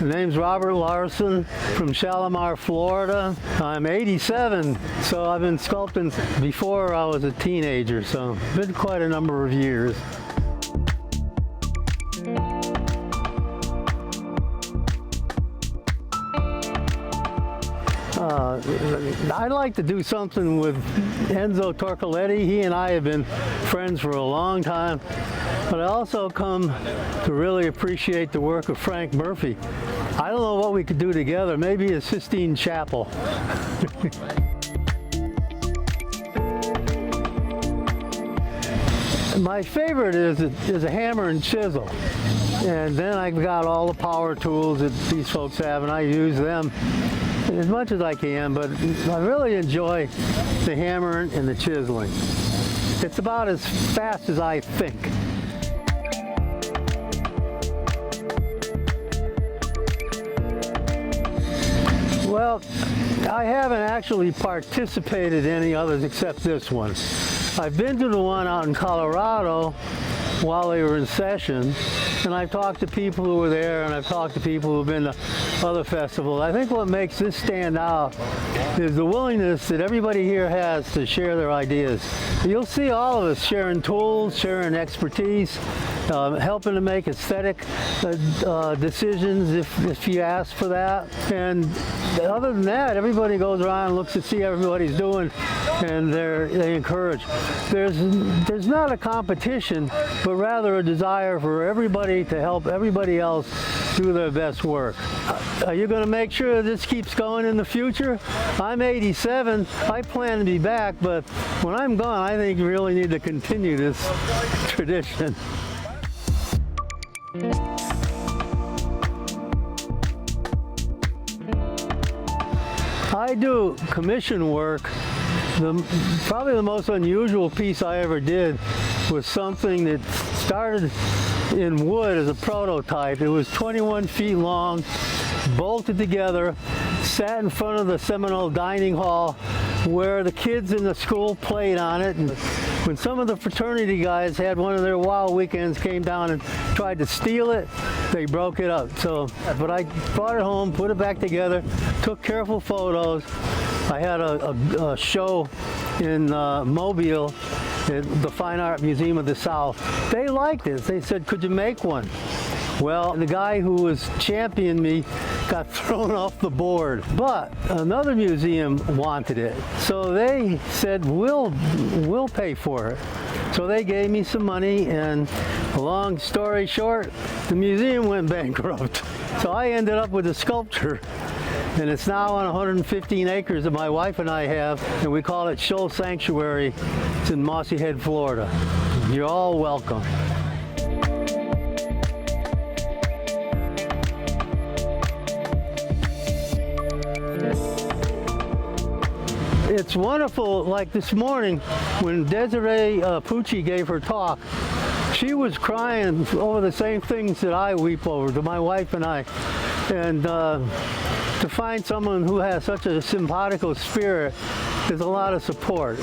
My name's Robert Larson from Shalimar, Florida. I'm 87, so I've been sculpting before I was a teenager, so been quite a number of years. I'd like to do something with Enzo Torcoletti. He and I have been friends for a long time, but I also come to really appreciate the work of Frank Murphy. I don't know what we could do together, maybe a Sistine Chapel. My favorite is a hammer and chisel. And then I've got all the power tools that these folks have, and I use them as much as I can, but I really enjoy the hammering and the chiseling. It's about as fast as I think. Well, I haven't actually participated in any others except this one. I've been to the one out in Colorado while they were in session, and I've talked to people who were there, and I've talked to people who've been to other festivals. I think what makes this stand out is the willingness that everybody here has to share their ideas. You'll see all of us sharing tools, sharing expertise, helping to make aesthetic decisions if you ask for that. And other than that, everybody goes around and looks to see how everybody's doing, and they encourage. There's not a competition, but rather a desire for everybody to help everybody else do their best work. Are you going to make sure this keeps going in the future? I'm 87. I plan to be back, but when I'm gone, I think you really need to continue this tradition. I do commission work. Probably the most unusual piece I ever did was something that started in wood as a prototype. It was 21 feet long, bolted together, sat in front of the Seminole dining hall where the kids in the school played on it. And when some of the fraternity guys had one of their wild weekends, came down and tried to steal it, they broke it up. But I brought it home, put it back together, took careful photos. I had a show in Mobile at the Fine Art Museum of the South. They liked it. They said, "Could you make one?" Well, the guy who was championing me got thrown off the board, but another museum wanted it. So they said, we'll pay for it. So they gave me some money, and long story short, the museum went bankrupt. So I ended up with a sculpture, and it's now on 115 acres that my wife and I have, and we call it Shoal Sanctuary. It's in Mossy Head, Florida. You're all welcome. It's wonderful, like this morning when Desiree Pucci gave her talk, she was crying over the same things that I weep over, to my wife and I. And to find someone who has such a simpatico spirit is a lot of support.